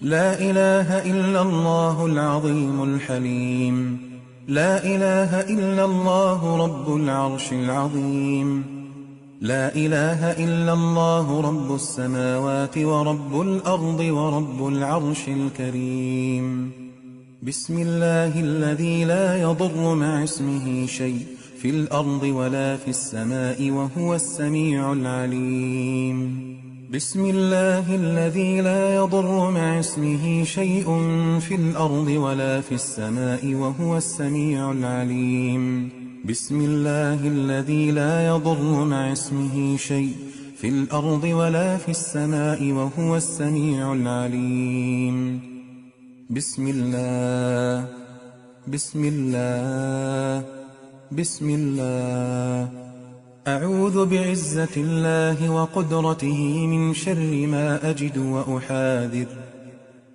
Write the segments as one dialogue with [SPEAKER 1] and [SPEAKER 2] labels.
[SPEAKER 1] لا إله إلا الله العظيم الحليم. لا إله إلا الله رب العرش العظيم. لا إله إلا الله رب السماوات ورب الأرض ورب العرش الكريم. بسم الله الذي لا يضر مع اسمه شيء في الأرض ولا في السماء وهو السميع العليم. بسم الله الذي لا يضر مع اسمه شيء في الأرض ولا في السماء وهو السميع العليم. بسم الله الذي لا يضر مع اسمه شيء في الأرض ولا في السماء وهو السميع العليم. بسم الله بسم الله بسم الله. أعوذ بعزة الله وقدرته من شر ما أجد وأحاذر.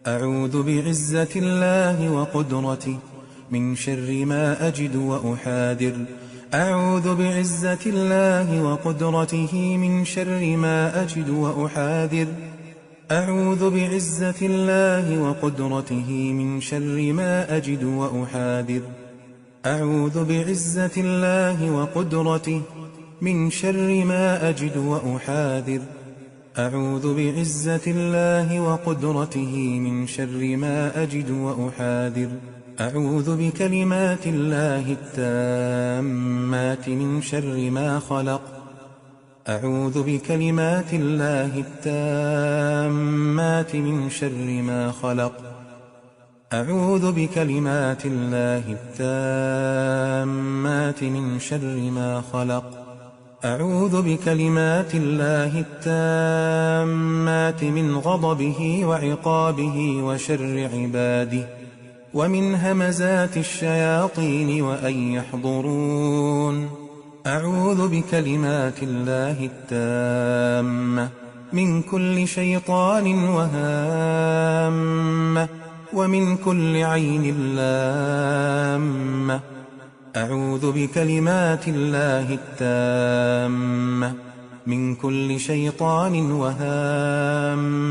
[SPEAKER 1] أعوذ بعزة الله وقدرته من شر ما أجد وأحاذر. أعوذ بعزة الله وقدرته من شر ما أجد وأحاذر. أعوذ بعزة الله وقدرته من شر ما أجد وأحاذر. أعوذ بعزة الله وقدرته من شر ما أجد وأحاذر. أعوذ بعزة الله وقدرته من شر ما أجد وأحاذر. أعوذ بكلمات الله التامات من شر ما خلق. أعوذ بكلمات الله التامات من شر ما خلق. أعوذ بكلمات الله التامات من شر ما خلق. أعوذ بكلمات الله التامات من غضبه وعقابه وشر عباده ومن همزات الشياطين وأن يحضرون. أعوذ بكلمات الله التامة من كل شيطان وهامة ومن كل عين لامة. أعوذ بكلمات الله التامة من كل شيطان وهامة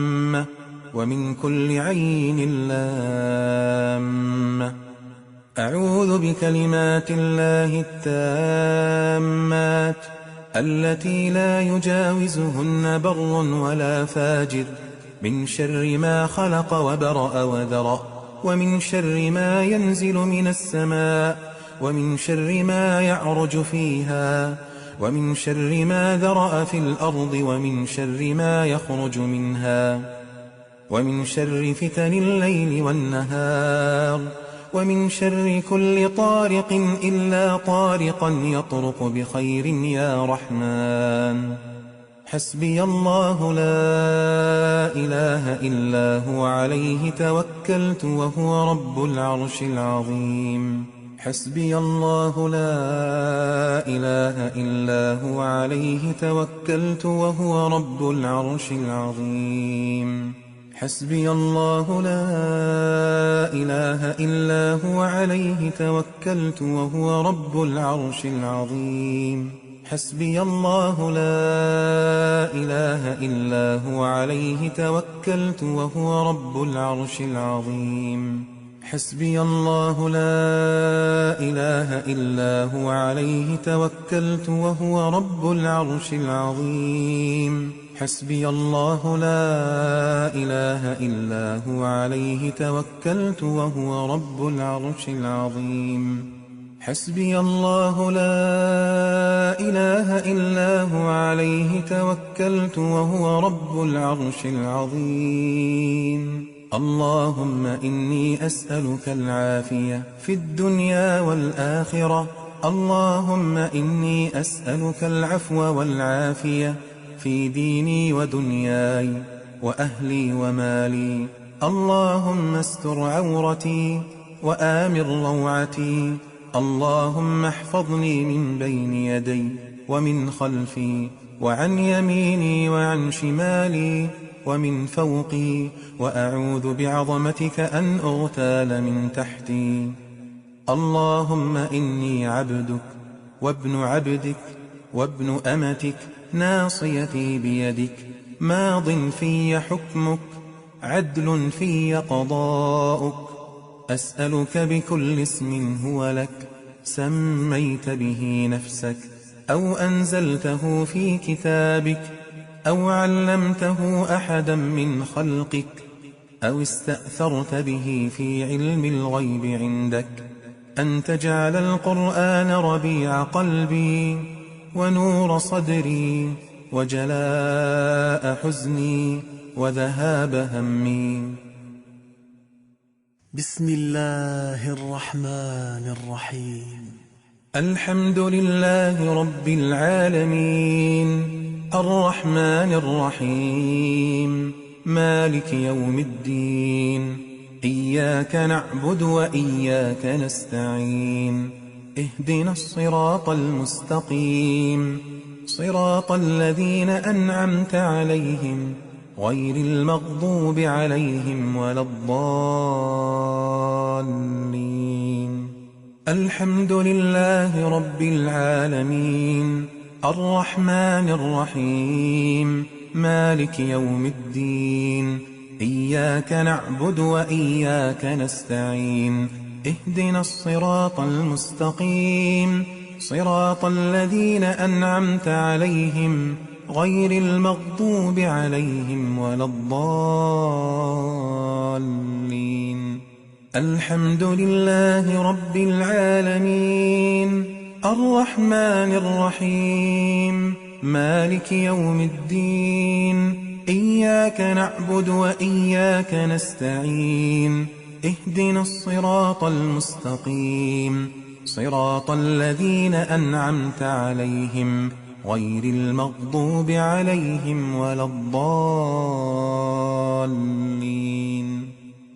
[SPEAKER 1] ومن كل عين لامة. أعوذ بكلمات الله التامات التي لا يجاوزهن بر ولا فاجر من شر ما خلق وبرأ وذرأ ومن شر ما ينزل من السماء ومن شر ما يعرج فيها ومن شر ما ذرأ في الأرض ومن شر ما يخرج منها ومن شر فتن الليل والنهار ومن شر كل طارق إلا طارقا يطرق بخير يا رحمن. حسبي الله لا إله إلا هو عليه توكلت وهو رب العرش العظيم. حسبي الله لا إله إلا هو عليه توكلت وهو رب العرش العظيم. حسبي الله لا إله إلا هو عليه توكلت وهو رب العرش العظيم. حسبي الله لا إله إلا هو عليه توكلت وهو رب العرش العظيم. حسبي الله لا إله إلا هو عليه توكلت وهو رب العرش العظيم. حسبي الله لا إله إلا هو عليه توكلت وهو رب العرش العظيم. حسبي الله لا إله إلا هو عليه توكلت وهو رب العرش العظيم. اللهم إني أسألك العافية في الدنيا والآخرة. اللهم إني أسألك العفو والعافية في ديني ودنياي وأهلي ومالي. اللهم استر عورتي وآمن روعتي. اللهم احفظني من بين يدي ومن خلفي وعن يميني وعن شمالي ومن فوقي، وأعوذ بعظمتك أن أغتال من تحتي. اللهم إني عبدك وابن عبدك وابن أمتك، ناصيتي بيدك، ماض في حكمك، عدل في قضاؤك. أسألك بكل اسم هو لك سميت به نفسك أو أنزلته في كتابك أو علمته أحدا من خلقك أو استأثرت به في علم الغيب عندك أن تجعل القرآن ربيع قلبي ونور صدري وجلاء حزني وذهاب همي.
[SPEAKER 2] بسم الله الرحمن الرحيم.
[SPEAKER 1] الحمد لله رب العالمين الرحمن الرحيم مالك يوم الدين. إياك نعبد وإياك نستعين. اهدنا الصراط المستقيم صراط الذين أنعمت عليهم غير المغضوب عليهم ولا الضالين. الحمد لله رب العالمين الرحمن الرحيم مالك يوم الدين. إياك نعبد وإياك نستعين. اهدنا الصراط المستقيم صراط الذين أنعمت عليهم غير المغضوب عليهم ولا الضالين. الحمد لله رب العالمين الرحمن الرحيم مالك يوم الدين. إياك نعبد وإياك نستعين. اهدنا الصراط المستقيم صراط الذين أنعمت عليهم غير المغضوب عليهم ولا الضالين.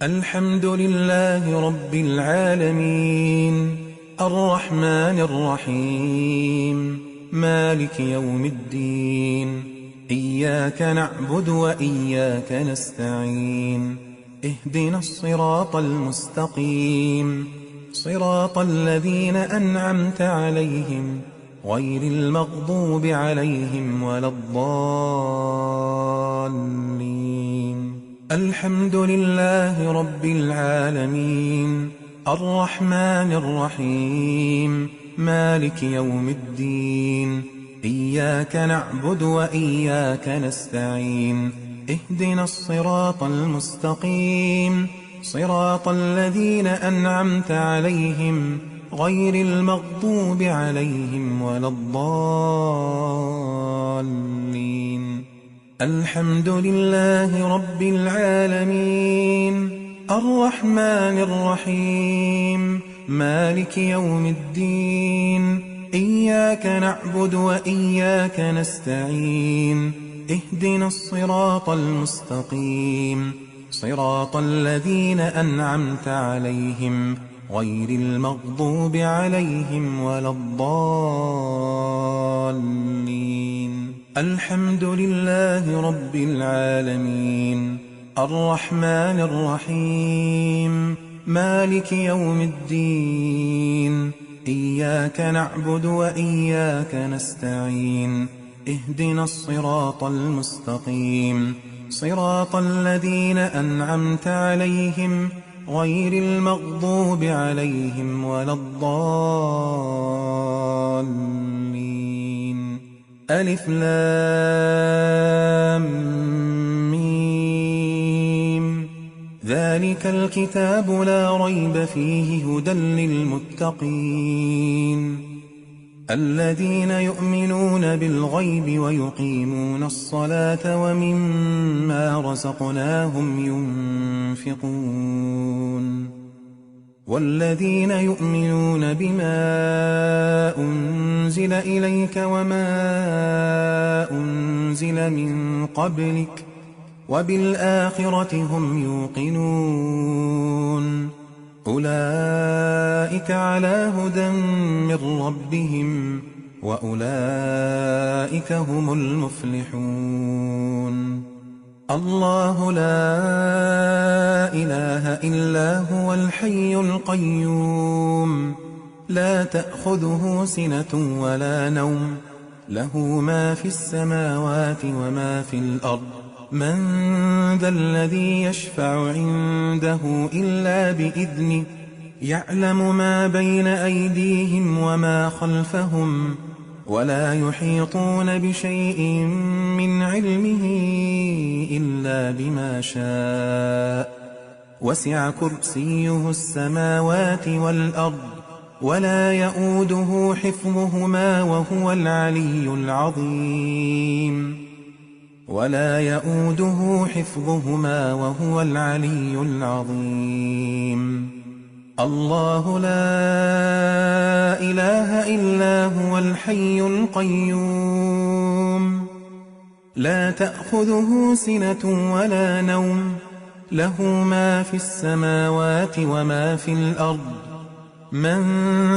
[SPEAKER 1] الحمد لله رب العالمين الرحمن الرحيم مالك يوم الدين. إياك نعبد وإياك نستعين. اهدنا الصراط المستقيم صراط الذين أنعمت عليهم غير المغضوب عليهم ولا الضالين. الحمد لله رب العالمين الرحمن الرحيم مالك يوم الدين. إياك نعبد وإياك نستعين. اهدنا الصراط المستقيم صراط الذين أنعمت عليهم غير المغضوب عليهم ولا الضالين. الحمد لله رب العالمين الرحمن الرحيم مالك يوم الدين. إياك نعبد وإياك نستعين. اهدنا الصراط المستقيم صراط الذين أنعمت عليهم غير المغضوب عليهم ولا الضالين. الحمد لله رب العالمين الرحمن الرحيم مالك يوم الدين. إياك نعبد وإياك نستعين. اهدنا الصراط المستقيم صراط الذين أنعمت عليهم غير المغضوب عليهم ولا الضالين. ألف لام ميم. ذلك الكتاب لا ريب فيه هدى للمتقين الذين يؤمنون بالغيب ويقيمون الصلاة ومما رزقناهم ينفقون والذين يؤمنون بما أنزل إليك وما أنزل من قبلك وبالآخرة هم يوقنون أولئك على هدى من ربهم وأولئك هم المفلحون. الله لا إله إلا هو الحي القيوم لا تأخذه سنة ولا نوم له ما في السماوات وما في الأرض من ذا الذي يشفع عنده إلا بإذنه يعلم ما بين أيديهم وما خلفهم ولا يحيطون بشيء من علمه إلا بما شاء وسع كرسيه السماوات والأرض ولا يؤوده حفظهما وهو العلي العظيم ولا يؤوده حفظهما وهو العلي العظيم الله لا إله إلا هو الحي القيوم لا تأخذه سنة ولا نوم له ما في السماوات وما في الأرض من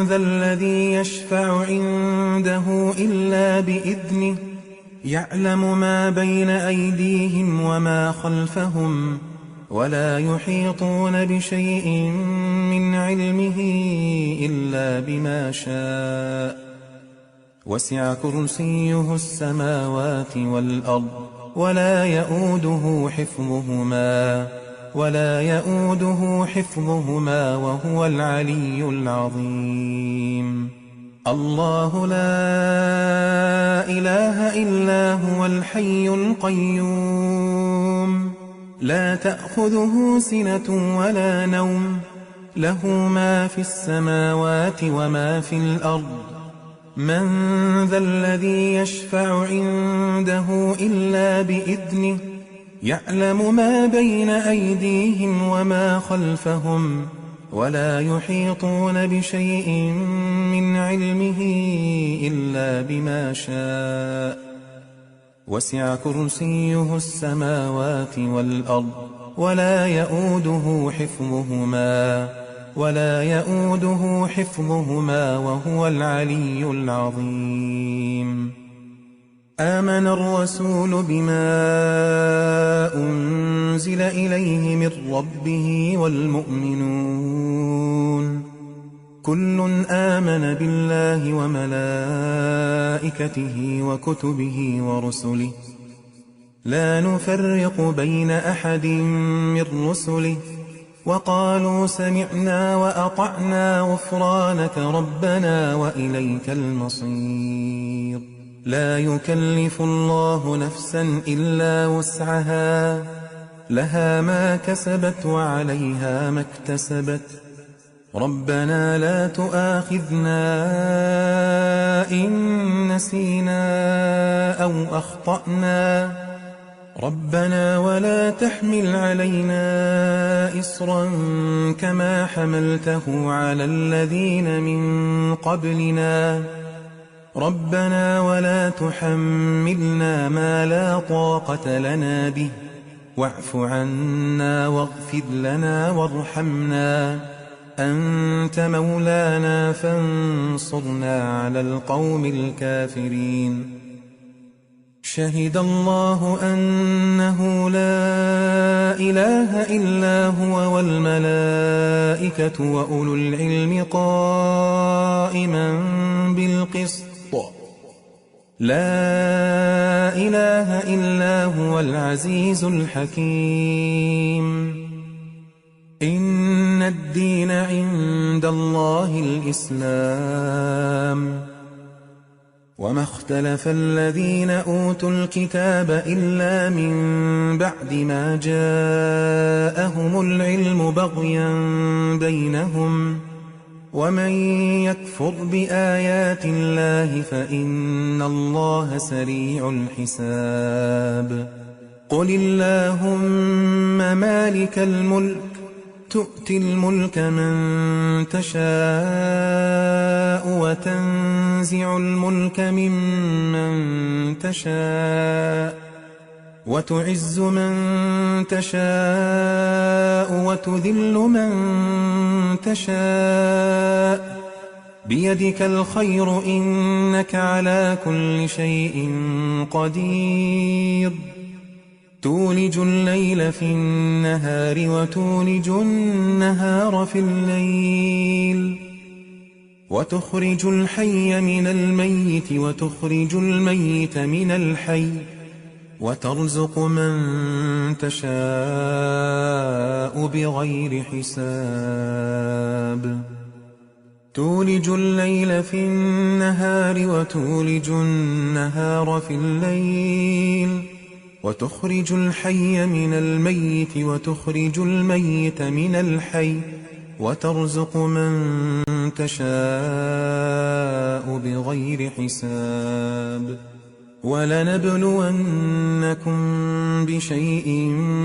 [SPEAKER 1] ذا الذي يشفع عنده إلا بإذنه يعلم ما بين أيديهم وما خلفهم ولا يحيطون بشيء من علمه إلا بما شاء وسع كرسيه السماوات والأرض ولا يؤوده حفظهما وهو العلي العظيم الله لا إله إلا هو الحي القيوم لا تأخذه سنة ولا نوم له ما في السماوات وما في الأرض من ذا الذي يشفع عنده إلا بإذنه يعلم ما بين أيديهم وما خلفهم ولا يحيطون بشيء من علمه إلا بما شاء وسع كرسيه السماوات والأرض ولا يؤوده حفظهما وهو العلي العظيم آمن الرسول بما أنزل إليه من ربه والمؤمنون كل آمن بالله وملائكته وكتبه ورسله لا نفرق بين أحد من رسله وقالوا سمعنا وأطعنا غفرانك ربنا وإليك المصير لا يكلف الله نفسا إلا وسعها لها ما كسبت وعليها ما اكتسبت ربنا لا تؤاخذنا إن نسينا أو أخطأنا ربنا ولا تحمل علينا إصرا كما حملته على الذين من قبلنا ربنا ولا تحملنا ما لا طاقة لنا به واعف عنا واغفر لنا وارحمنا أنت مولانا فانصرنا على القوم الكافرين شهد الله أنه لا إله إلا هو والملائكة وأولو العلم قائما بالقسط لا إله إلا هو العزيز الحكيم إن الدين عند الله الإسلام وما اختلف الذين أوتوا الكتاب إلا من بعد ما جاءهم العلم بغيا بينهم ومن يكفر بآيات الله فإن الله سريع الحساب قل اللهم مالك الملك تؤتي الملك من تشاء وتنزع الملك ممن تشاء وتعز من تشاء وتذل من تشاء بيدك الخير إنك على كل شيء قدير تولج الليل في النهار وتولج النهار في الليل وتخرج الحي من الميت وتخرج الميت من الحي وترزق من تشاء بغير حساب تولج الليل في النهار وتولج النهار في الليل وتخرج الحي من الميت وتخرج الميت من الحي وترزق من تشاء بغير حساب ولنبلونكم بشيء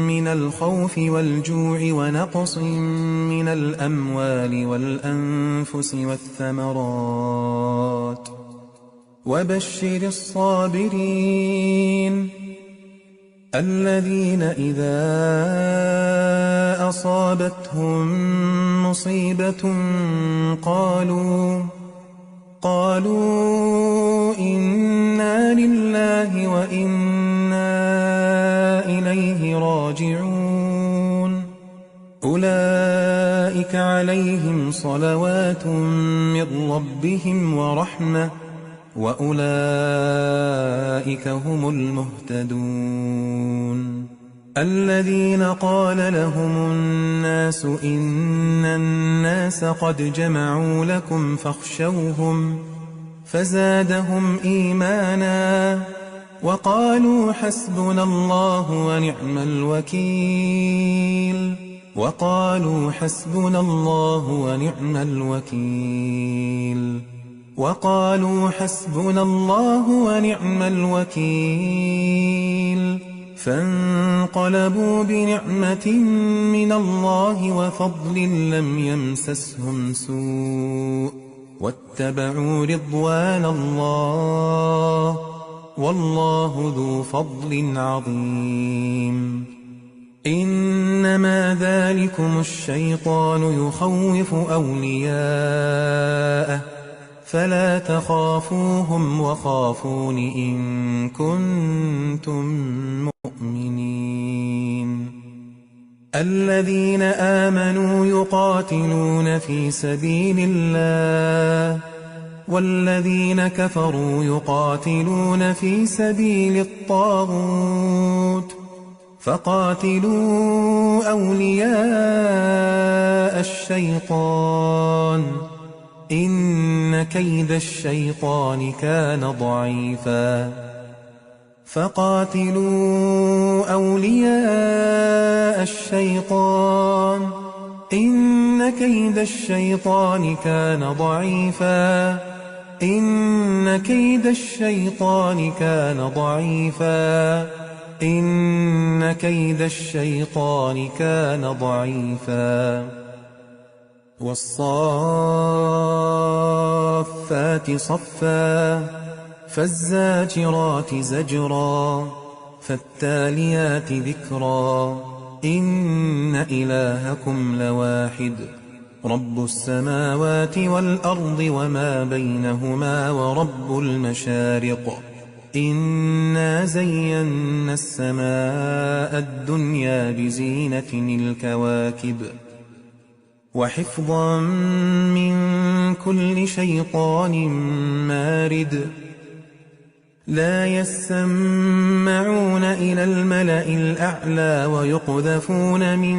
[SPEAKER 1] من الخوف والجوع ونقص من الأموال والأنفس والثمرات وبشر الصابرين الذين إذا أصابتهم مصيبة قالوا إنا لله وإنا إليه راجعون أولئك عليهم صلوات من ربهم ورحمة وأولئك هم المهتدون الذين قال لهم الناس إن الناس قد جمعوا لكم فاخشوهم فزادهم إيمانا وقالوا حسبنا الله ونعم الوكيل وقالوا حسبنا الله ونعم الوكيل وقالوا حسبنا الله ونعم الوكيل فانقلبوا بنعمة من الله وفضل لم يمسسهم سوء واتبعوا رضوان الله والله ذو فضل عظيم إنما ذلكم الشيطان يخوف أولياءه فلا تخافوهم وخافون إن كنتم مؤمنين الذين آمنوا يقاتلون في سبيل الله والذين كفروا يقاتلون في سبيل الطاغوت فقاتلوا أولياء الشيطان إن كيد الشيطان كان ضعيفا فقاتلوا أولياء الشيطان إن كيد الشيطان كان ضعيفا إن كيد الشيطان كان ضعيفا إن كيد الشيطان كان ضعيفا والصافات صفا فالزاجرات زجرا فالتاليات ذكرا إن إلهكم لواحد رب السماوات والأرض وما بينهما ورب المشارق إنا زينا السماء الدنيا بزينة الكواكب وحفظا من كل شيطان مارد لا يسمعون إلى الملأ الأعلى ويقذفون من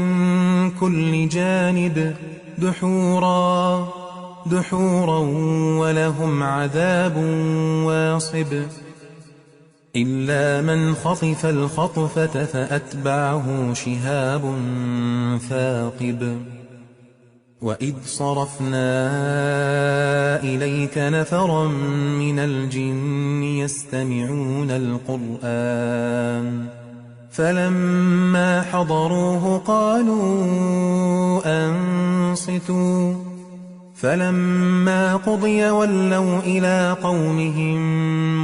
[SPEAKER 1] كل جانب دحورا ولهم عذاب واصب إلا من خطف الخطفة فأتبعه شهاب ثاقب وإذ صرفنا إليك نفرا من الجن يستمعون القرآن فلما حضروه قالوا أنصتوا فلما قضي ولوا إلى قومهم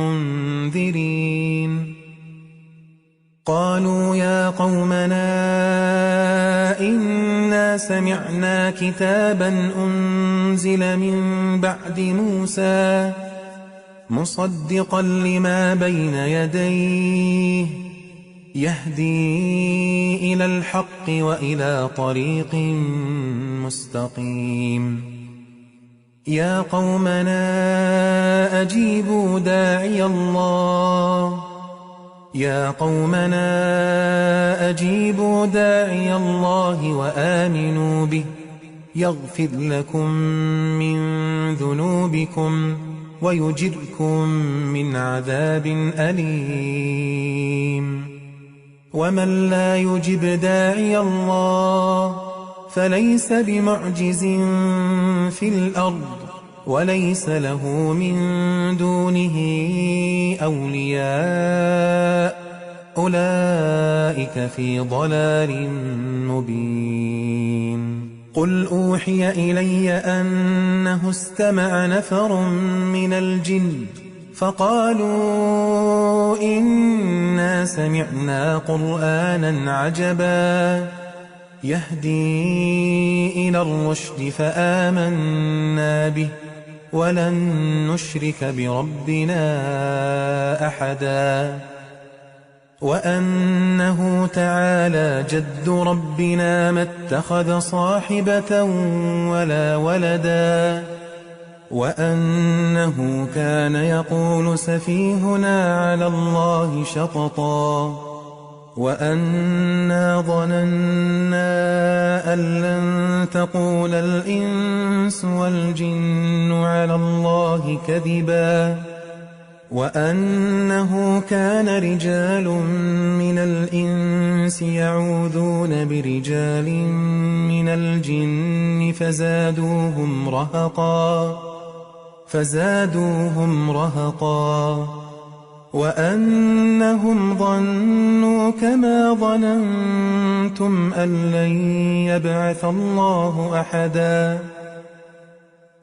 [SPEAKER 1] منذرين قالوا يا قومنا إنا سمعنا كتابا أنزل من بعد موسى مصدقا لما بين يديه يهدي إلى الحق وإلى طريق مستقيم يا قومنا أجيبوا داعي الله يا قومنا أجيبوا داعي الله وآمنوا به يغفر لكم من ذنوبكم ويجركم من عذاب أليم ومن لا يجب داعي الله فليس بمعجز في الأرض وليس له من دونه أولياء أولئك في ضلال مبين قل أوحي إلي أنه استمع نفر من الجن فقالوا إنا سمعنا قرآنا عجبا يهدي إلى الرشد فآمنا به ولن نشرك بربنا أحدا وأنه تعالى جد ربنا ما اتخذ صاحبة ولا ولدا وأنه كان يقول سفيهنا على الله شططا وأنا ظننا أن لن تقول الإنس والجن على الله كذبا وأنه كان رجال من الإنس يعوذون برجال من الجن فزادوهم رهقا وأنهم ظنوا كما ظننتم أن لن يبعث الله أحدا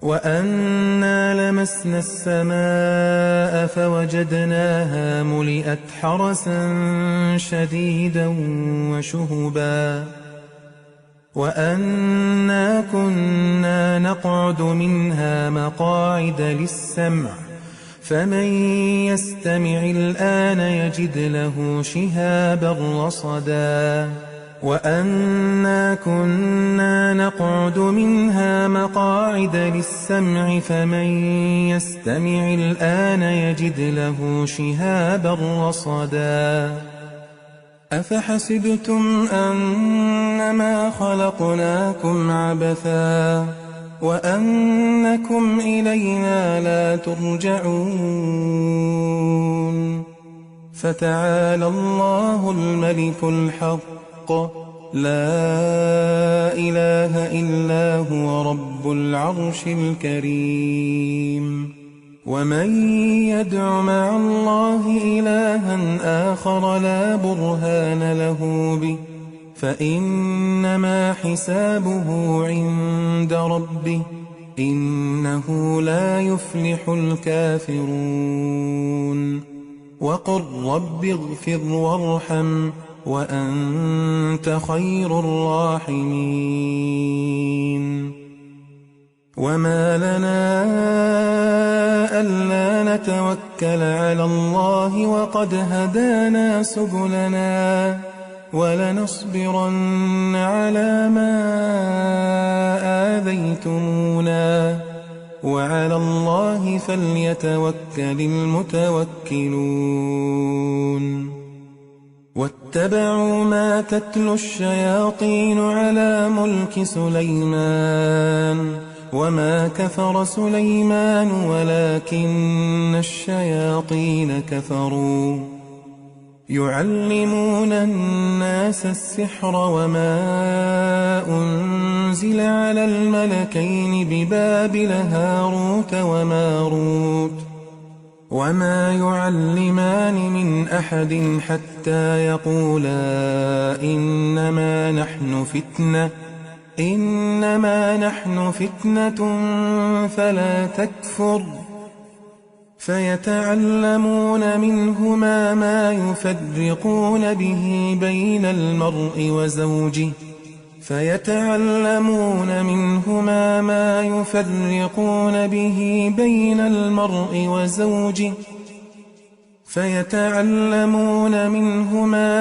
[SPEAKER 1] وأنا لمسنا السماء فوجدناها ملئت حرسا شديدا وشهبا وأنا كنا نقعد منها مقاعد للسمع فمن يستمع الآن يجد له شهابا رصدا وأنا كنا نقعد منها مقاعد للسمع فمن يستمع الآن يجد له شهابا رصدا أفحسبتم أنما خلقناكم عبثا وأنكم إلينا لا ترجعون فتعالى الله الملك الحق لا إله إلا هو رب العرش الكريم ومن يدع مع الله إلها آخر لا برهان له به فإنما حسابه عند ربه إنه لا يفلح الكافرون وقل رب اغفر وارحم وأنت خير الراحمين وما لنا ألا نتوكل على الله وقد هدانا سبلنا ولنصبرن على ما آذيتمونا وعلى الله فليتوكل المتوكلون واتبعوا ما تتلو الشياطين على ملك سليمان وما كفر سليمان ولكن الشياطين كفروا يعلمون الناس السحر وما أنزل على الملكين ببابل هاروت وماروت وما يعلمان من أحد حتى يقولا إنما نحن فتنة فلا تكفر فيتعلمون منهما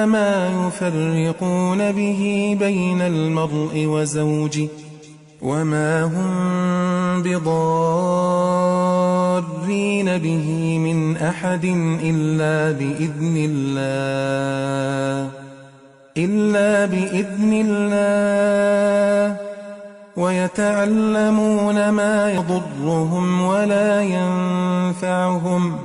[SPEAKER 1] ما يفرقون به بين المرء وزوجه وما هم بضارين بضارين به من أحد إلا بإذن الله ويتعلمون ما يضرهم ولا ينفعهم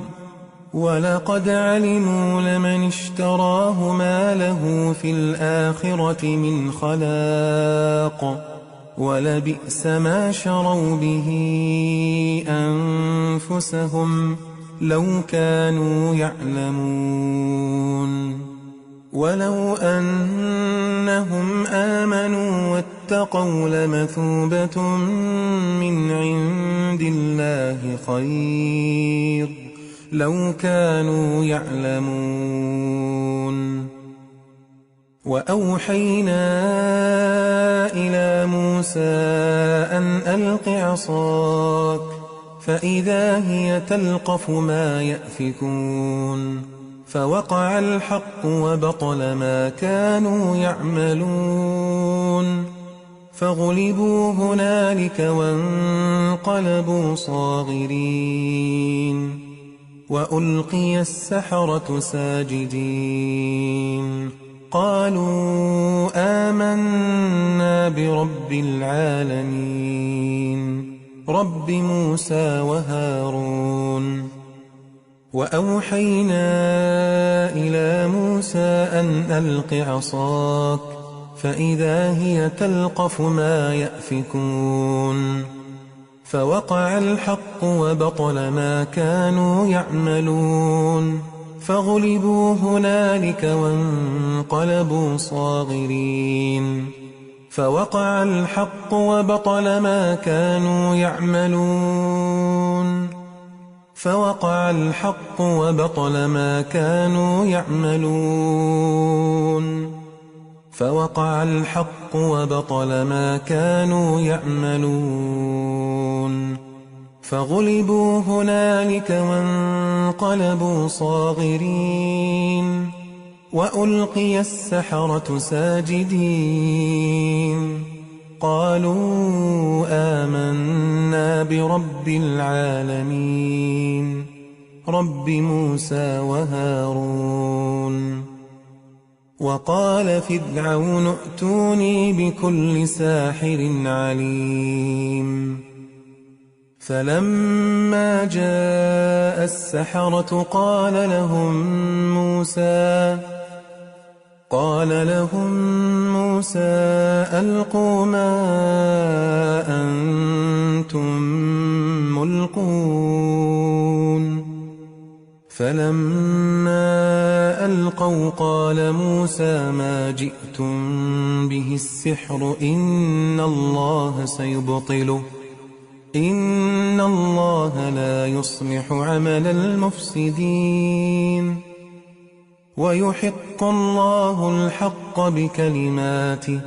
[SPEAKER 1] ولقد علموا لمن اشتراه ما له في الآخرة من خلاق ولبئس ما شروا به أنفسهم لو كانوا يعلمون ولو أنهم آمنوا واتقوا لمثوبة من عند الله خير لو كانوا يعلمون وأوحينا إلى موسى أن ألق عصاك فإذا هي تلقف ما يأفكون فوقع الحق وبطل ما كانوا يعملون فغلبوا هنالك وانقلبوا صاغرين وألقي السحرة ساجدين قالوا آمنا برب العالمين رب موسى وهارون وأوحينا إلى موسى أن ألق عصاك فإذا هي تلقف ما يأفكون فوقع الحق وبطل ما كانوا يعملون فغلبوا هنالك وانقلبوا صاغرين فوقع الحق وبطل ما كانوا يعملون فوقع الحق وبطل ما كانوا يعملون فوقع الحق وبطل ما كانوا يعملون فغلبوا هنالك وانقلبوا صاغرين وألقي السحرة ساجدين قالوا آمنا برب العالمين رب موسى وهارون وقال فرعون ائتوني بكل ساحر عليم فلما جاء السحرة قال لهم موسى ألقوا ما أنتم ملقون فلما ألقوا قال موسى ما جئتم به السحر إن الله لا يصلح عمل المفسدين ويحق الله الحق بكلماته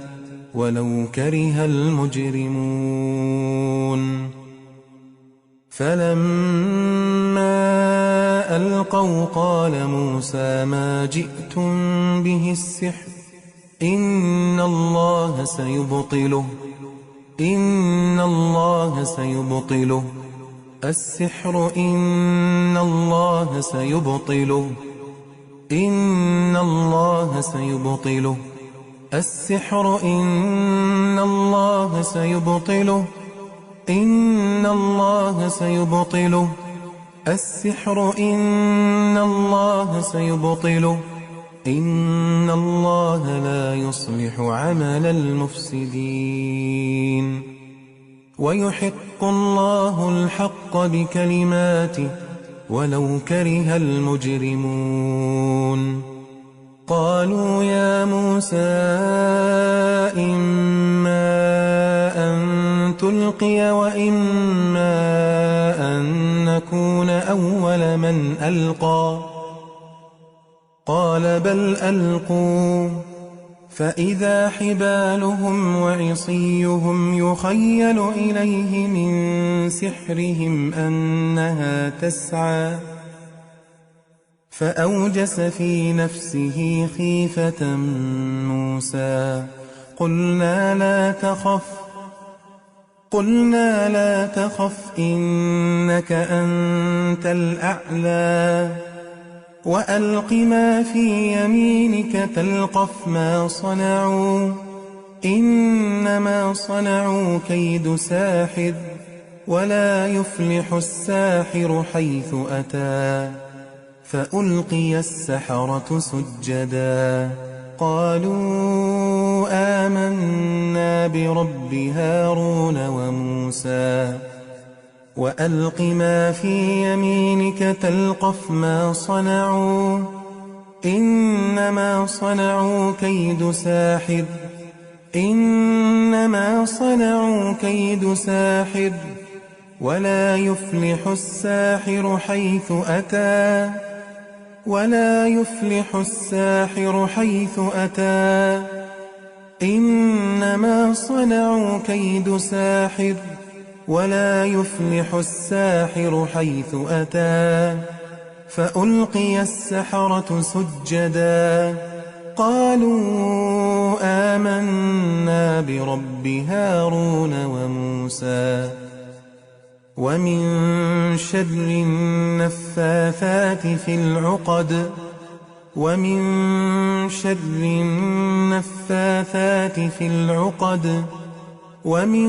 [SPEAKER 1] ولو كره المجرمون فلما ألقوا قال موسى ما جئتم به السحر إن الله سيبطله السحر إن الله سيبطله السحر إن الله سيبطله السحر إن الله سيبطله إن الله لا يصلح عمل المفسدين ويحق الله الحق بكلماته ولو كره المجرمون قالوا يا موسى إما أن تلقي وإما أن نكون أول من ألقى قال بل ألقوا فإذا حبالهم وعصيهم يخيل إليه من سحرهم أنها تسعى فأوجس في نفسه خيفة موسى قلنا لا تخف قلنا لا تخف إنك أنت الأعلى وألق ما في يمينك تلقف ما صنعوا إنما صنعوا كيد ساحر ولا يفلح الساحر حيث أتى فألقي السحرة سجدا قالوا آمنا برب هارون وموسى وألق ما في يمينك تلقف ما صنعوا إنما صنعوا كيد ساحر إنما صنعوا كيد ساحر ولا يفلح الساحر حيث أتى ولا يفلح الساحر حيث أتى إنما صنعوا كيد ساحر ولا يفلح الساحر حيث أتى فألقي السحرة سجدا قالوا آمنا برب هارون وموسى ومن شر النفاثات في العقد ومن شر النفاثات في العقد ومن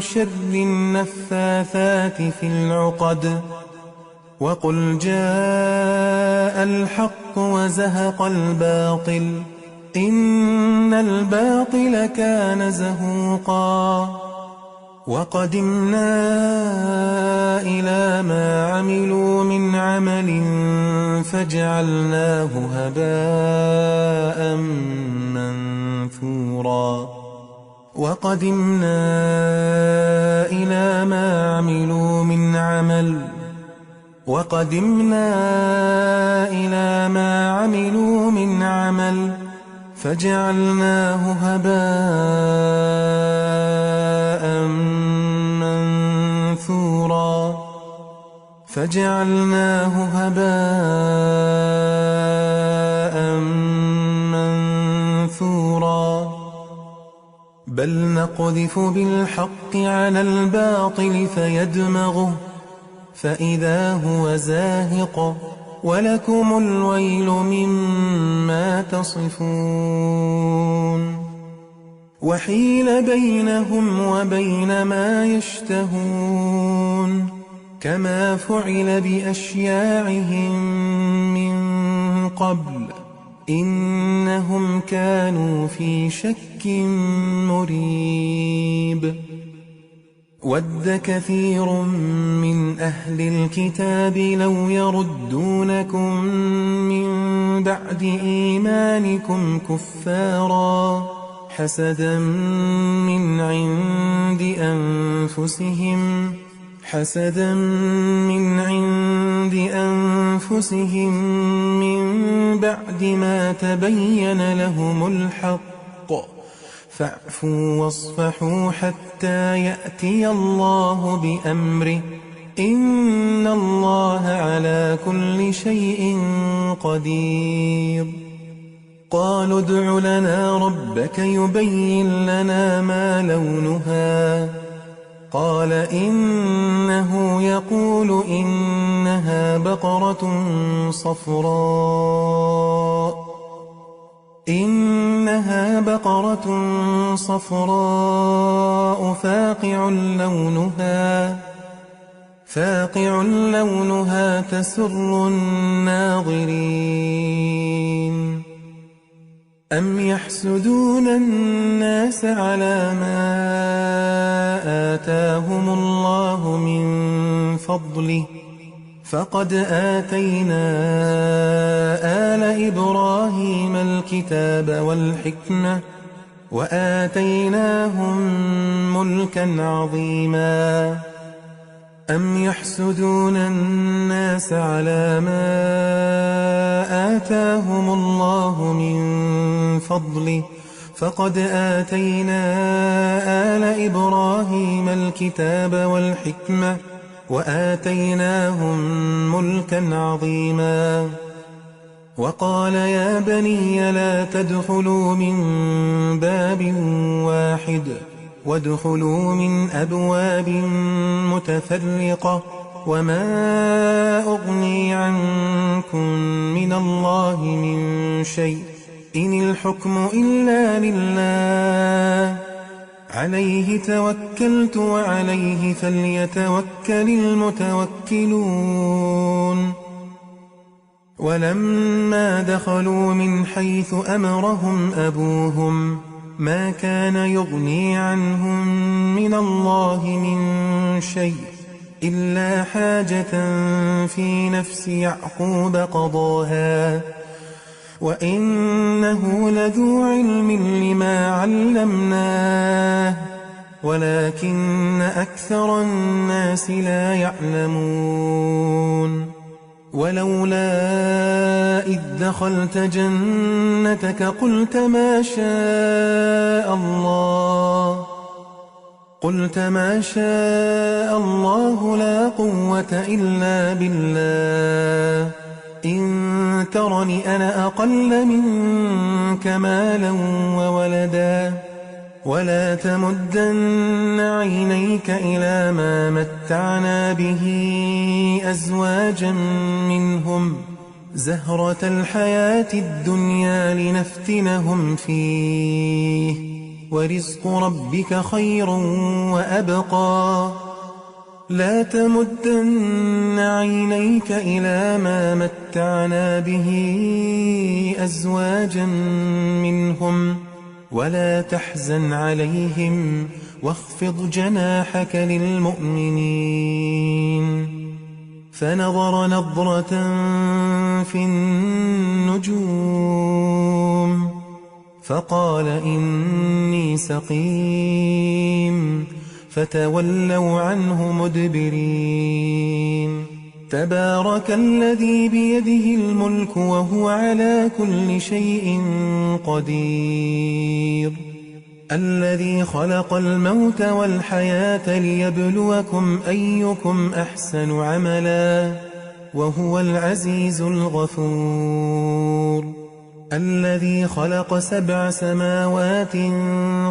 [SPEAKER 1] شر النفاثات في العقد وقل جاء الحق وزهق الباطل إن الباطل كان زهوقا وقدمنا إلى ما عملوا من عمل فجعلناه هباء منثورا وقدمنا إلى ما عملوا من عمل فجعلناه هباء منثورا بل نقذف بالحق على الباطل فيدمغه فإذا هو زاهق ولكم الويل مما تصفون وحيل بينهم وبين ما يشتهون كما فعل بأشياعهم من قبل إنهم كانوا في شك مريب ود كثير من أهل الكتاب لو يردونكم من بعد إيمانكم كفارا حسدا من عند أنفسهم من بعد ما تبين لهم الحق فاعفوا واصفحوا حتى يأتي الله بأمره إن الله على كل شيء قدير قالوا ادع لنا ربك يبين لنا ما لونها قال إنه يقول إنها بقرة صفراء فاقع لونها تسر الناظرين أم يحسدون الناس على ما آتاهم الله من فضله فقد آتينا آل إبراهيم الكتاب والحكمة وآتيناهم ملكا عظيما أم يحسدون الناس على ما آتاهم الله من فضله فقد آتينا آل إبراهيم الكتاب والحكمة وآتيناهم ملكا عظيما وقال يا بني لا تدخلوا من باب واحد وادخلوا من أبواب متفرقة وما أغني عنكم من الله من شيء إن الحكم إلا لله عليه توكلت وعليه فليتوكل المتوكلون ولما دخلوا من حيث أمرهم أبوهم ما كان يغني عنهم من الله من شيء إلا حاجة في نفس يعقوب قضاها وإنه لذو علم لما علمناه ولكن أكثر الناس لا يعلمون ولولا إذ دخلت جنتك قلت ما شاء الله لا قوة إلا بالله إن ترني أنا أقل منك مالا وولدا ولا تمدن عينيك إلى ما متعنا به أزواجا منهم زهرة الحياة الدنيا لنفتنهم فيه ورزق ربك خير وأبقى لا تمدن عينيك إلى ما متعنا به أزواجا منهم ولا تحزن عليهم واخفض جناحك للمؤمنين فنظر نظرة في النجوم فقال إني سقيم فتولوا عنه مدبرين تبارك الذي بيده الملك وهو على كل شيء قدير الذي خلق الموت والحياة ليبلوكم أيكم أحسن عملا وهو العزيز الغفور الذي خلق 7 سماوات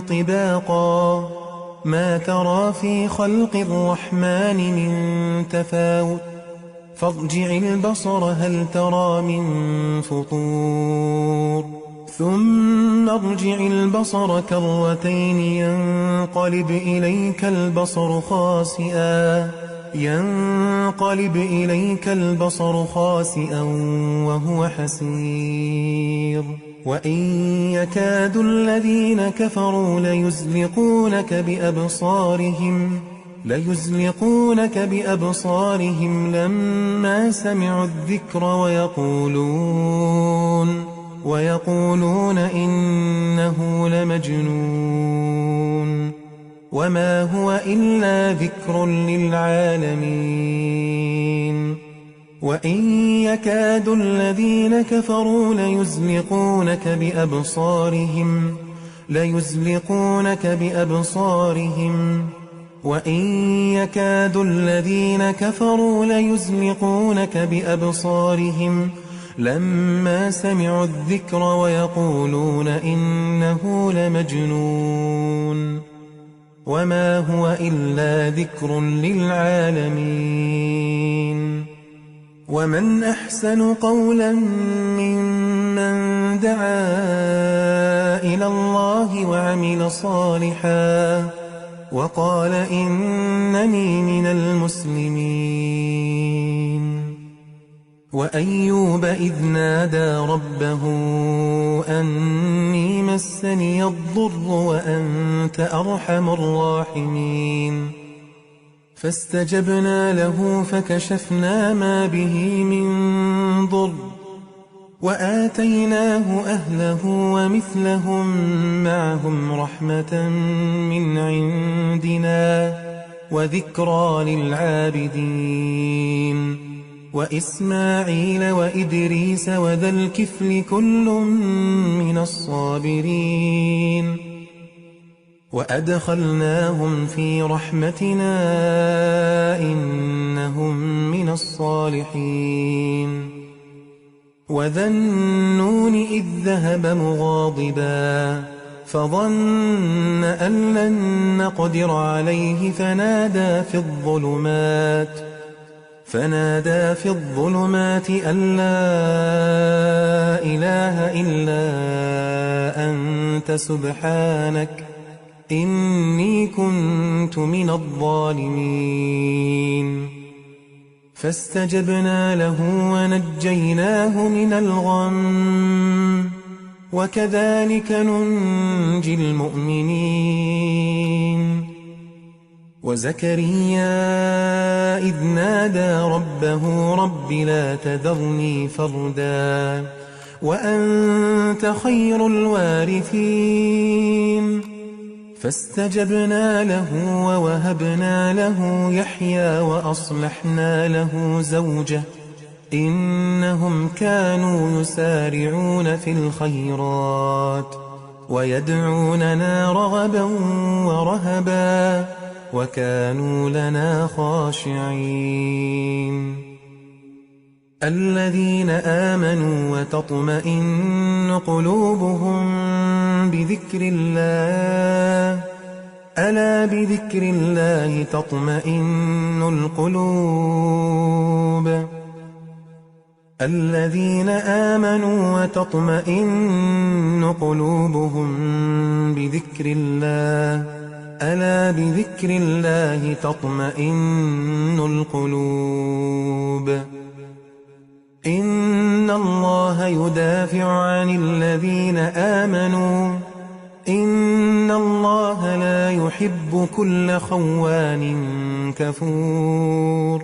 [SPEAKER 1] طباقا ما ترى في خلق الرحمن من تفاوت فارجع البصر هل ترى من فطور ثم ارجع البصر كرتين ينقلب إليك البصر خاسئا وهو حسير وإن يكاد الذين كفروا ليزلقونك بأبصارهم لما سمعوا الذكر ويقولون إنه لمجنون وما هو إلا ذكر للعالمين وإن يكاد الذين كفروا ليزلقونك بأبصارهم وإن يكاد الذين كفروا ليزلقونك بأبصارهم لما سمعوا الذكر ويقولون إنه لمجنون وما هو إلا ذكر للعالمين ومن أحسن قولا ممن دعا إلى الله وعمل صالحا وقال إنني من المسلمين وأيوب إذ نادى ربه أني مسني الضر وأنت أرحم الراحمين فاستجبنا له فكشفنا ما به من ضر وآتيناه أهله ومثلهم معهم رحمة من عندنا وذكرى للعابدين وإسماعيل وإدريس وذا الكفل كل من الصابرين وأدخلناهم في رحمتنا إنهم من الصالحين وذا النون إذ ذهب مغاضبا فظن أن لن نقدر عليه فنادى في الظلمات أن لا إله إلا أنت سبحانك إني كنت من الظالمين. فاستجبنا له ونجيناه من الغم وكذلك ننجي المؤمنين. وزكريا إذ نادى ربه رب لا تذرني فردا وأنت خير الوارثين. فاستجبنا له ووهبنا له يحيى وأصلحنا له زوجه إنهم كانوا يسارعون في الخيرات ويدعوننا رغبا ورهبا وكانوا لنا خاشعين. الذين آمنوا وتطمئن قلوبهم بذكر الله ألا بذكر الله تطمئن القلوب. الذين آمنوا وتطمئن قلوبهم بذكر الله ألا بذكر الله تطمئن القلوب. إن الله يدافع عن الذين آمنوا إن الله لا يحب كل خوان كفور.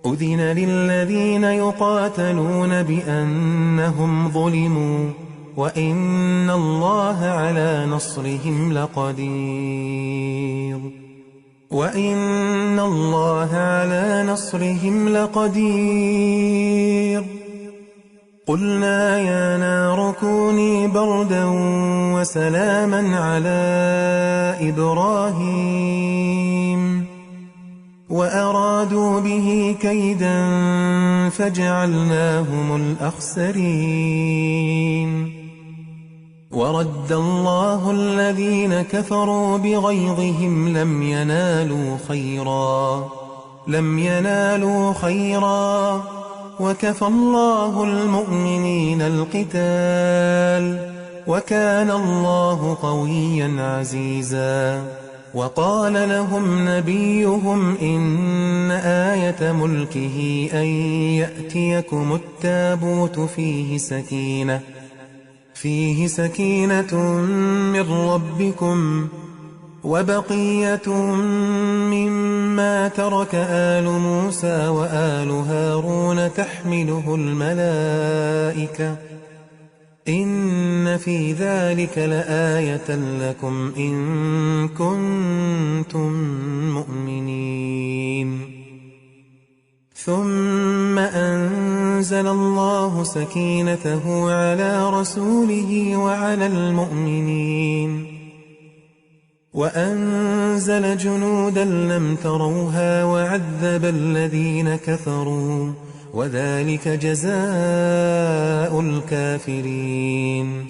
[SPEAKER 1] أذن للذين يقاتلون بأنهم ظلموا وإن الله على نصرهم لقدير. وإن الله على نصرهم لقدير. قلنا يا نار كوني بردا وسلاما على إبراهيم وأرادوا به كيدا فجعلناهم الأخسرين. ورد الله الذين كفروا بغيظهم لم ينالوا خيرا وكفى الله المؤمنين القتال وكان الله قويا عزيزا. وقال لهم نبيهم إن آية ملكه أن يأتيكم التابوت فيه سكينة من ربكم وبقية مما ترك آل موسى وآل هارون تحمله الملائكة إن في ذلك لآية لكم إن كنتم مؤمنين. ثم أنزل الله سكينته على رسوله وعلى المؤمنين وأنزل جنودا لم تروها وعذب الذين كفروا وذلك جزاء الكافرين.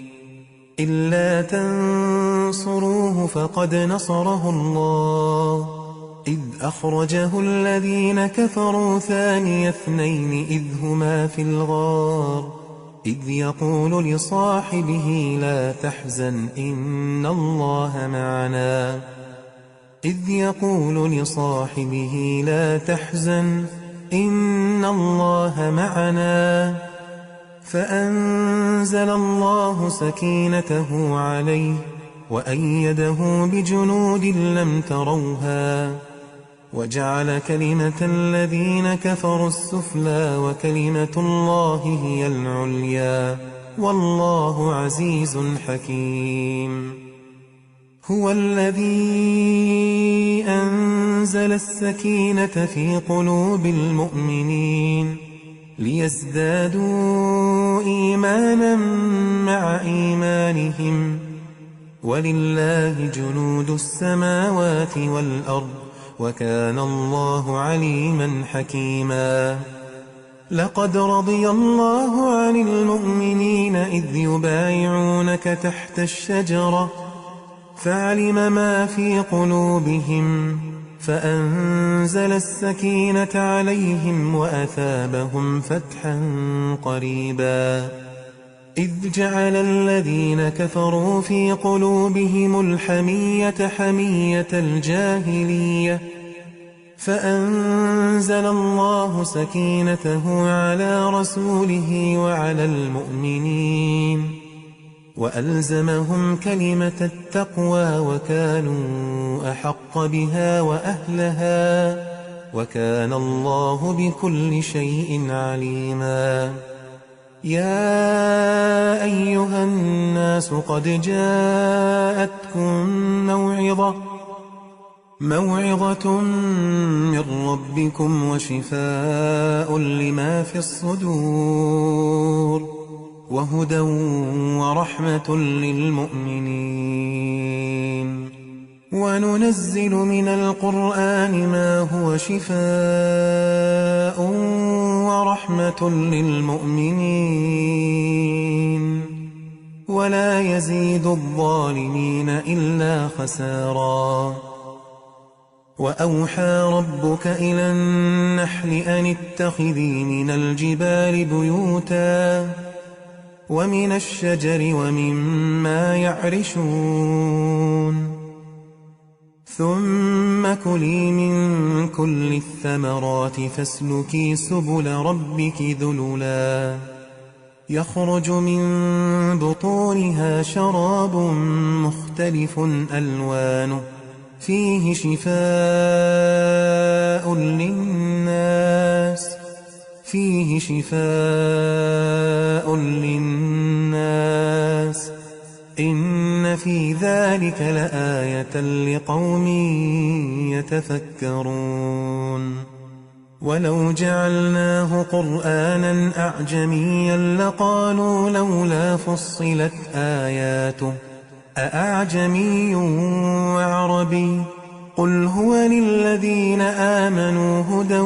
[SPEAKER 1] إلا تنصروه فقد نصره الله إذ أخرجه الذين كفروا ثاني اثنين إذ هما في الغار إذ يقول لصاحبه لا تحزن إن الله معنا فأنزل الله سكينته عليه وأيده بجنود لم تروها وجعل كلمة الذين كفروا السفلى وكلمة الله هي العليا والله عزيز حكيم. هو الذي أنزل السكينة في قلوب المؤمنين ليزدادوا إيمانا مع إيمانهم ولله جنود السماوات والأرض وكان الله عليما حكيما. لقد رضي الله عن المؤمنين إذ يبايعونك تحت الشجرة فعلم ما في قلوبهم فأنزل السكينة عليهم وأثابهم فتحا قريبا. إذ جعل الذين كفروا في قلوبهم الحمية حمية الجاهلية فأنزل الله سكينته على رسوله وعلى المؤمنين وألزمهم كلمة التقوى وكانوا أحق بها وأهلها وكان الله بكل شيء عليما. يا أيها الناس قد جاءتكم موعظة من ربكم وشفاء لما في الصدور وهدى ورحمة للمؤمنين. وننزل من القرآن ما هو شفاء ورحمة للمؤمنين ولا يزيد الظالمين إلا خسارا. وأوحى ربك إلى النحل أن اتخذي من الجبال بيوتا ومن الشجر ومما يعرشون ثم كلي من كل الثمرات فاسلكي سبل ربك ذللا يخرج من بطونها شراب مختلف ألوانه فيه شفاء للناس إن في ذلك لآية لقوم يتفكرون. ولو جعلناه قرآنا أعجميا لقالوا لولا فصلت آياته أأعجمي وعربي قل هو للذين آمنوا هدى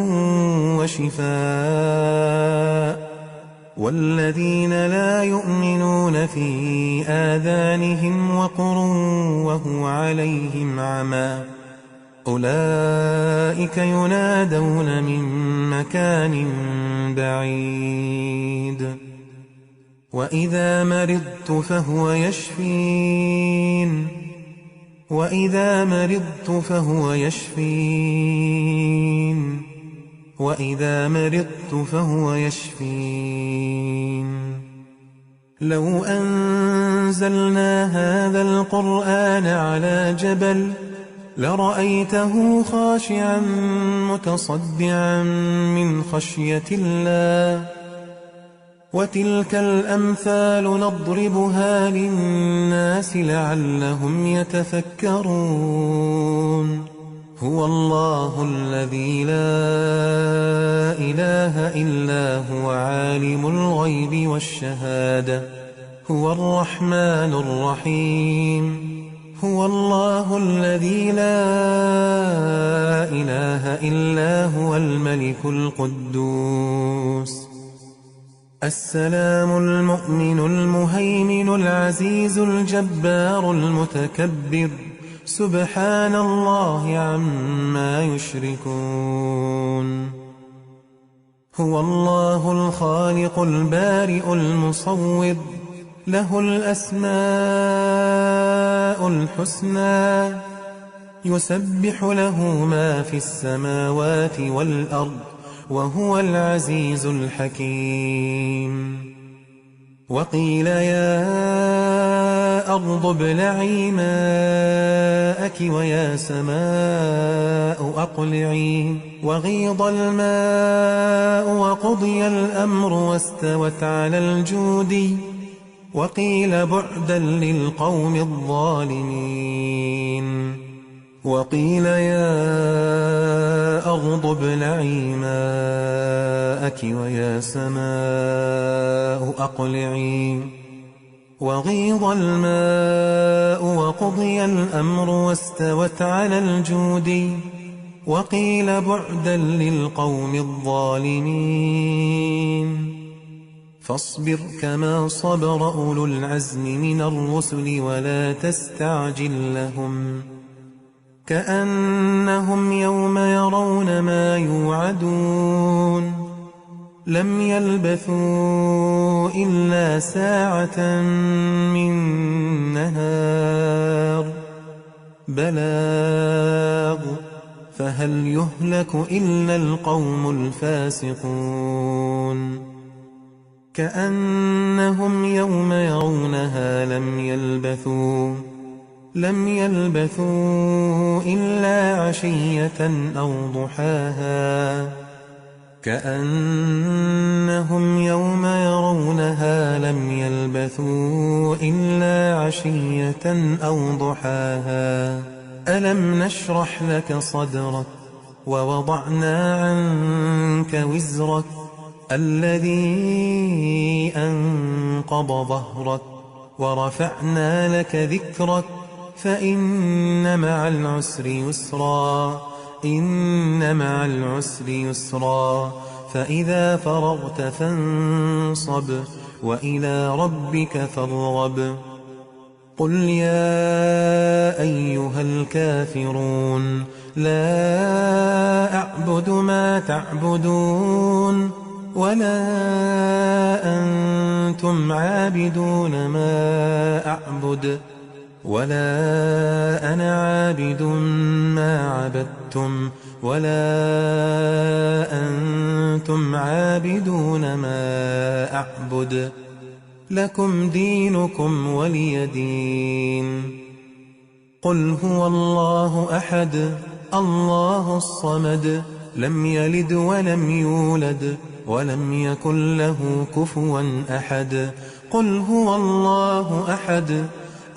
[SPEAKER 1] وشفاء والذين لا يؤمنون في آذانهم وقر وهو عليهم عمى أولئك ينادون من مكان بعيد. وإذا مرضت فهو يشفين. لو أنزلنا هذا القرآن على جبل لرأيته خاشعا متصدعا من خشية الله وتلك الأمثال نضربها للناس لعلهم يتفكرون. هو الله الذي لا إله إلا هو عالم الغيب والشهادة هو الرحمن الرحيم. هو الله الذي لا إله إلا هو الملك القدوس السلام المؤمن المهيمن العزيز الجبار المتكبر سبحان الله عما يشركون. هو الله الخالق البارئ المصور له الأسماء الحسنى يسبح له ما في السماوات والأرض وهو العزيز الحكيم. وقيل يا أرض ابلعي ماءك ويا سماء أقلعي وغيض الماء وقضي الأمر واستوت على الجود وقيل بعدا للقوم الظالمين. وقيل يا أرض ابلعي ماءك ويا سماء أقلعي وغيض الماء وقضي الأمر واستوت على الجود وقيل بعدا للقوم الظالمين. فاصبر كما صبر أولو العزم من الرسل ولا تستعجل لهم كأنهم يوم يرون ما يوعدون لم يلبثوا إلا ساعة من نهار بلاغ فهل يهلك إلا القوم الفاسقون كأنهم يوم يرونها لم يلبثوا إلا عشية أو ضحاها كأنهم يوم يرونها لم يلبثوا إلا عشية أو ضحاها ألم نشرح لك صدرك ووضعنا عنك وزرك الذي أنقض ظهرك ورفعنا لك ذكرك فإن مع العسر يسرا فإذا فرغت فانصب وإلى ربك فارغب قل يا أيها الكافرون لا أعبد ما تعبدون ولا أنتم عابدون ما أعبد ولا أنا عابد ما عبدتم ولا أنتم عابدون ما أعبد لكم دينكم ولي دين قل هو الله أحد الله الصمد لم يلد ولم يولد ولم يكن له كفوا أحد قل هو الله أحد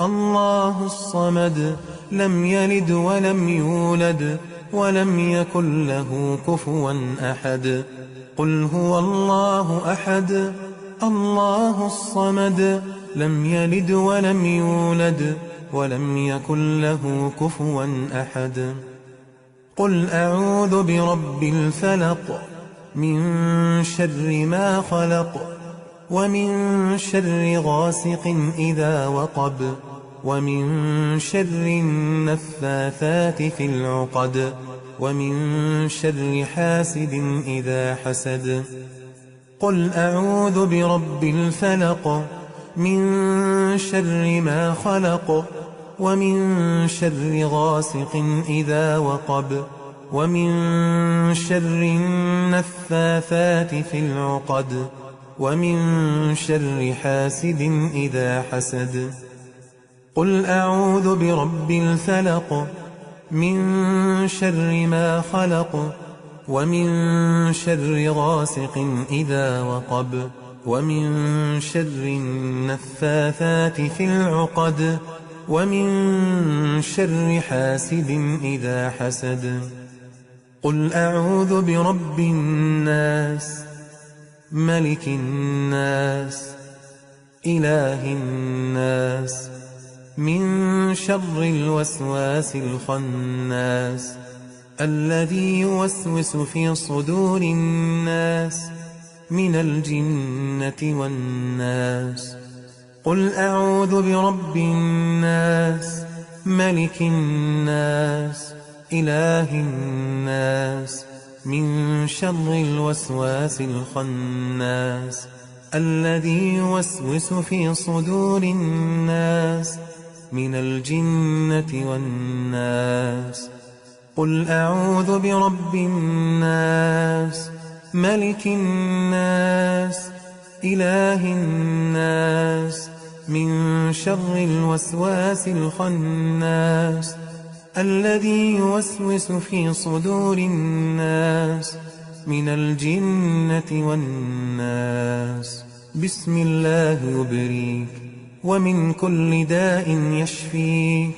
[SPEAKER 1] الله الصمد لم يلد ولم يولد ولم يكن له كفوا أحد قل هو الله أحد الله الصمد لم يلد ولم يولد ولم يكن له كفوا أحد قل أعوذ برب الفلق من شر ما خلق ومن شر غاسق إذا وقب ومن شر النفاثات في العقد ومن شر حاسد إذا حسد قل أعوذ برب الفلق من شر ما خلق ومن شر غاسق إذا وقب ومن شر النفاثات في العقد ومن شر حاسد إذا حسد قل أعوذ برب الفلق من شر ما خلق ومن شر غاسق إذا وقب ومن شر النفاثات في العقد ومن شر حاسد إذا حسد قل أعوذ برب الناس ملك الناس إله الناس من شر الوسواس الخناس الذي يوسوس في صدور الناس من الجنة والناس قل أعوذ برب الناس ملك الناس إله الناس من شر الوسواس الخناس الذي يوسوس في صدور الناس من الجنة والناس قل أعوذ برب الناس ملك الناس إله الناس من شر الوسواس الخناس الذي يوسوس في صدور الناس من الجنة والناس بسم الله يبريك ومن كل داء يشفيك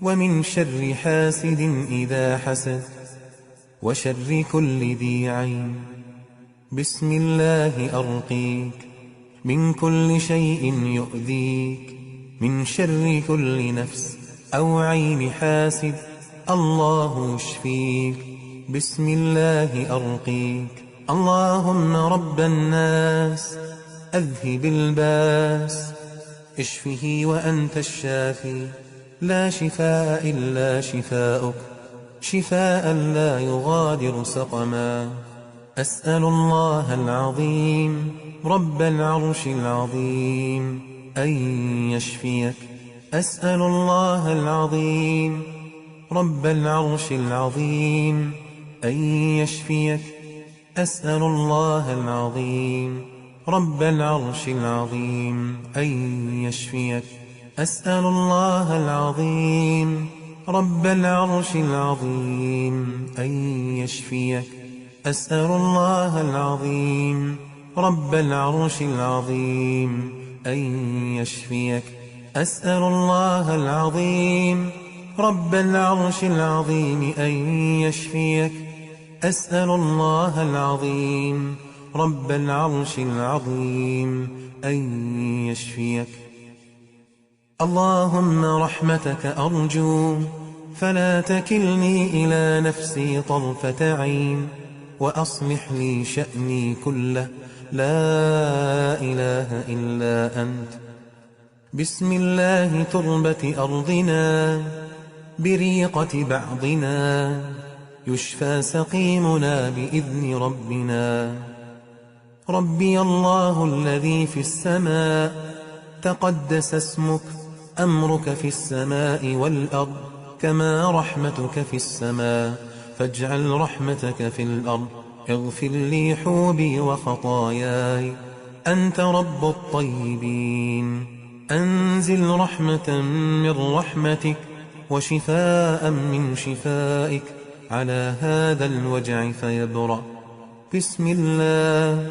[SPEAKER 1] ومن شر حاسد إذا حسد وشر كل ذي عين بسم الله أرقيك من كل شيء يؤذيك من شر كل نفس أو عين حاسد الله يشفيك بسم الله أرقيك اللهم رب الناس أذهب الباس اشفه وأنت الشافي لا شفاء إلا شفاؤك شفاء لا يغادر سقما أسأل الله العظيم رب العرش العظيم أن يشفيك أسأل الله العظيم رب العرش العظيم أن يشفيك أسأل الله العظيم رب العرش العظيم أن يشفيك أسأل الله العظيم رب العرش العظيم أن يشفيك أسأل الله العظيم رب العرش العظيم أن يشفيك أسأل الله العظيم رب العرش العظيم أن يشفيك أسأل الله العظيم رب العرش العظيم أن يشفيك اللهم رحمتك أرجو فلا تكلني إلى نفسي طرفة عين وأصلح لي شأني كله لا إله إلا أنت بسم الله تربة أرضنا بريقة بعضنا يشفى سقيمنا بإذن ربنا ربي الله الذي في السماء تقدس اسمك أمرك في السماء والأرض كما رحمتك في السماء فاجعل رحمتك في الأرض اغفر لي حوبي وخطاياي أنت رب الطيبين أنزل رحمة من رحمتك وشفاء من شفائك على هذا الوجع فيبرأ بسم الله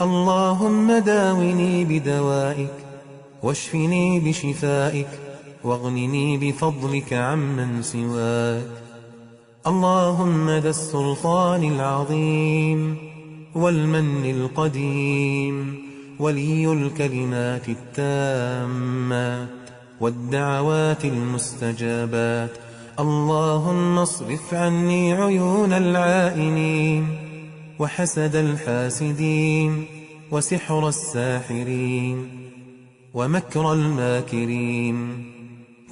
[SPEAKER 1] اللهم داوني بدوائك واشفني بشفائك واغنني بفضلك عمن سواك اللهم ذا السلطان العظيم والمن القديم ولي الكلمات التامات والدعوات المستجابات اللهم اصرف عني عيون العائنين وحسد الحاسدين وسحر الساحرين ومكر الماكرين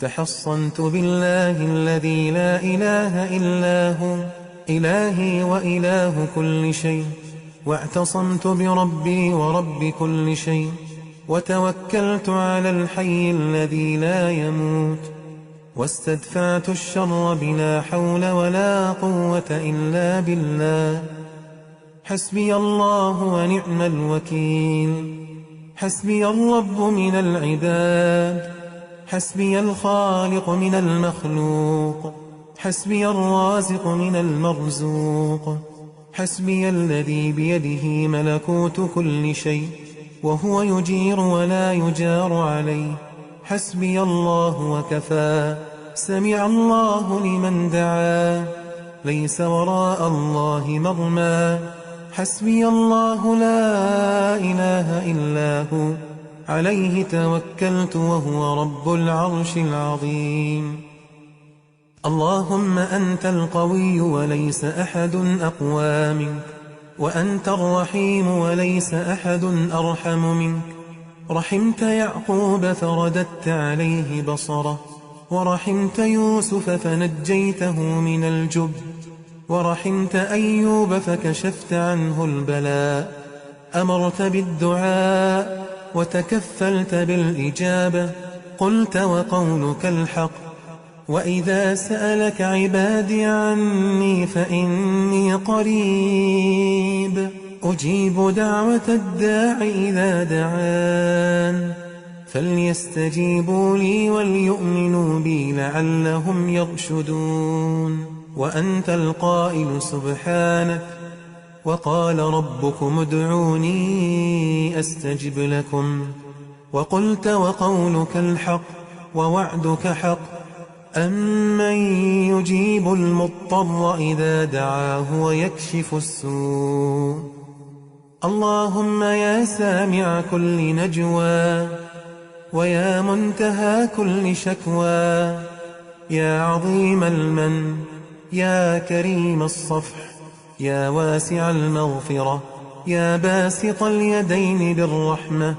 [SPEAKER 1] تحصنت بالله الذي لا إله إلا هو إلهي وإله كل شيء واعتصمت بربي ورب كل شيء وتوكلت على الحي الذي لا يموت واستدفعت الشر بلا حول ولا قوة إلا بالله حسبي الله ونعم الوكيل حسبي الرب من العباد حسبي الخالق من المخلوق حسبي الرازق من المرزوق حسبي الذي بيده ملكوت كل شيء وهو يجير ولا يجار عليه حسبي الله وكفى سمع الله لمن دعا ليس وراء الله مرمى حسبي الله لا إله إلا هو عليه توكلت وهو رب العرش العظيم اللهم أنت القوي وليس أحد أقوى منك وأنت الرحيم وليس أحد أرحم منك رحمت يعقوب فرددت عليه بصره ورحمت يوسف فنجيته من الجب ورحمت أيوب فكشفت عنه البلاء أمرت بالدعاء وتكفلت بالإجابة قلت وقولك الحق وإذا سألك عبادي عني فإني قريب أجيب دعوة الداع إذا دعان فليستجيبوا لي وليؤمنوا بي لعلهم يرشدون وأنت القائل سبحانك وقال ربكم ادعوني أستجب لكم وقلت وقولك الحق ووعدك حق أمن يجيب المضطر إذا دعاه ويكشف السوء اللهم يا سامع كل نجوى ويا منتهى كل شكوى يا عظيم المن يا كريم الصفح يا واسع المغفرة يا باسط اليدين بالرحمة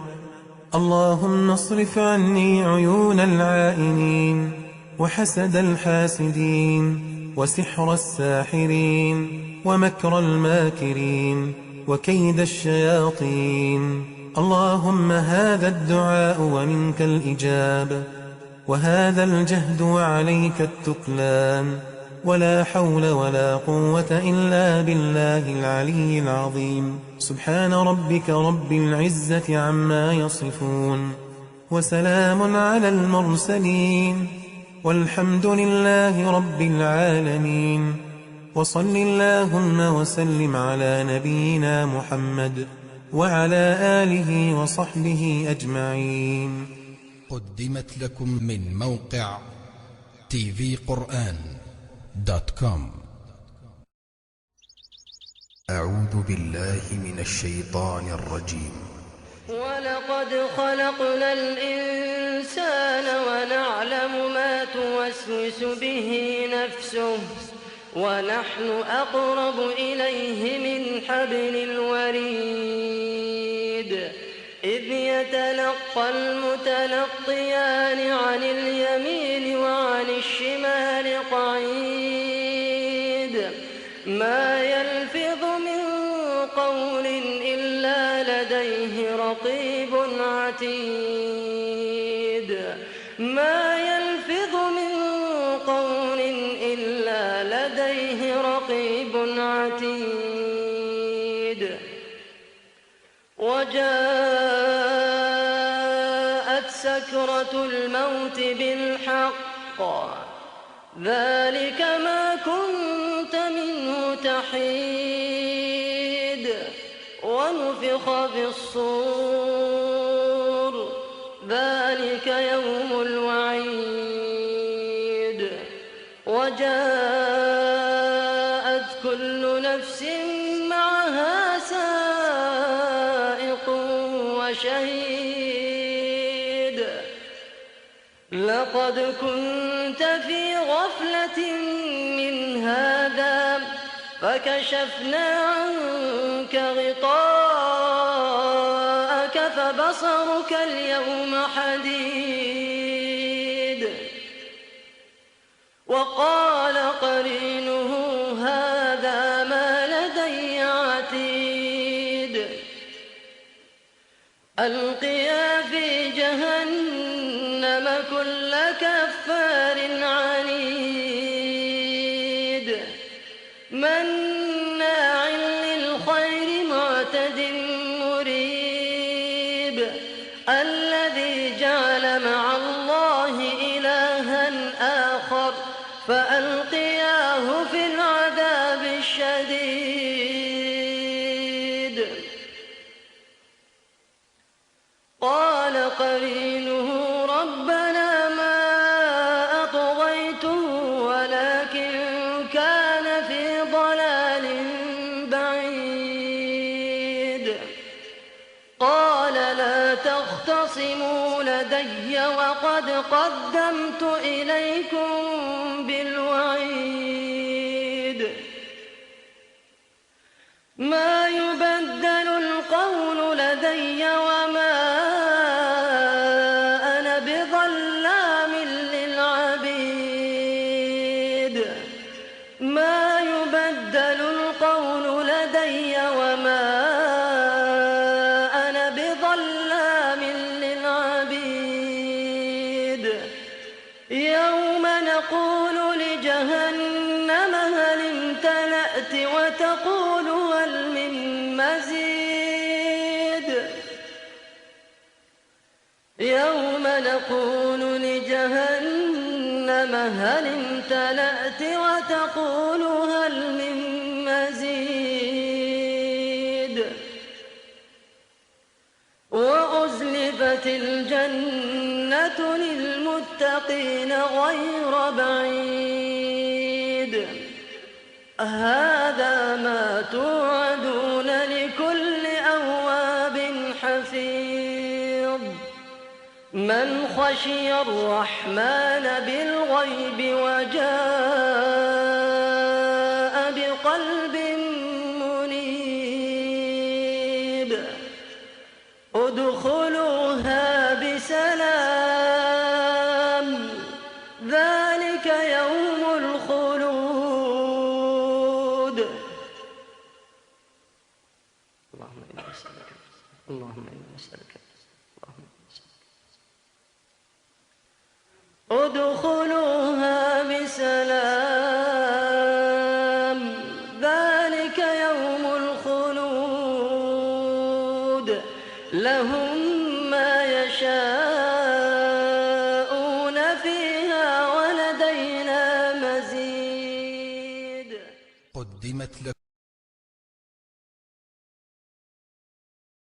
[SPEAKER 1] اللهم اصرف عني عيون العائنين وحسد الحاسدين وسحر الساحرين ومكر الماكرين وكيد الشياطين. اللهم هذا الدعاء ومنك الإجابة، وهذا الجهد وعليك التكلان، ولا حول ولا قوة إلا بالله العلي العظيم. سبحان ربك رب العزة عما يصفون، وسلام على المرسلين، والحمد لله رب العالمين. وصل اللهم وسلم على نبينا محمد وعلى آله وصحبه أجمعين.
[SPEAKER 3] قدمت لكم من موقع tvquran.com. أعوذ بالله من الشيطان الرجيم.
[SPEAKER 4] ولقد خلقنا الإنسان ونعلم ما توسوس به نفسه ونحن أقرب إليه من حبل الوريد. إذ يتلقى المتلقيان عن اليمين وعن الشمال قعيد. ما يلفظ من قول إلا لديه رقيب عتيد. ما يلفظ من قول إلا لديه رقيب عتيد. وجاءت سكرة الموت بالحق ذلك ما كنت منه تحيد. ونفخ في الصور ذلك يوم الوعيد. وجاءت كل نفس معها سائق وشهيد. لقد كنت في غفلة من هذا فكشفنا عنك غطاءك فبصرك اليوم حديد. وقال قرينه هذا ما لدي عتيد. ألقيا في جهنم كل كفار عنيد مناع للخير معتد مريب. الذي جعل مع الله إلها آخر فألقياه في العذاب الشديد. قال قرينه ربنا ما أطغيته ولكن كان في ضلال بعيد. قال لا تختصموا لدي وقد قدمت إليكم بالوعيد. ما يبدل القول لدي وما أنا بظلام للعبيد. ما يبدل القول لدي وما أنا بظلام للعبيد. يوم نقول لجهنم هل امتلأت وتقول هل من مزيد. يوم نقول لجهنم هل امتلأت وتقول هل من مزيد. وأزلفت الجنة للمتقين غير بعيد. هذا ما توعدون لكل أواب حفيظ. من خشي الرحمن بالغيب وجاء بقلب منيب. ذلك يوم الخلود. اللهم إنا نسألك، اللهم إنا نسألك، اللهم إنا نسألك. ادخلوها بسلام ذلك يوم الخلود لهم ما يشاءون فيها ولدينا مزيد.
[SPEAKER 3] قدمت لكم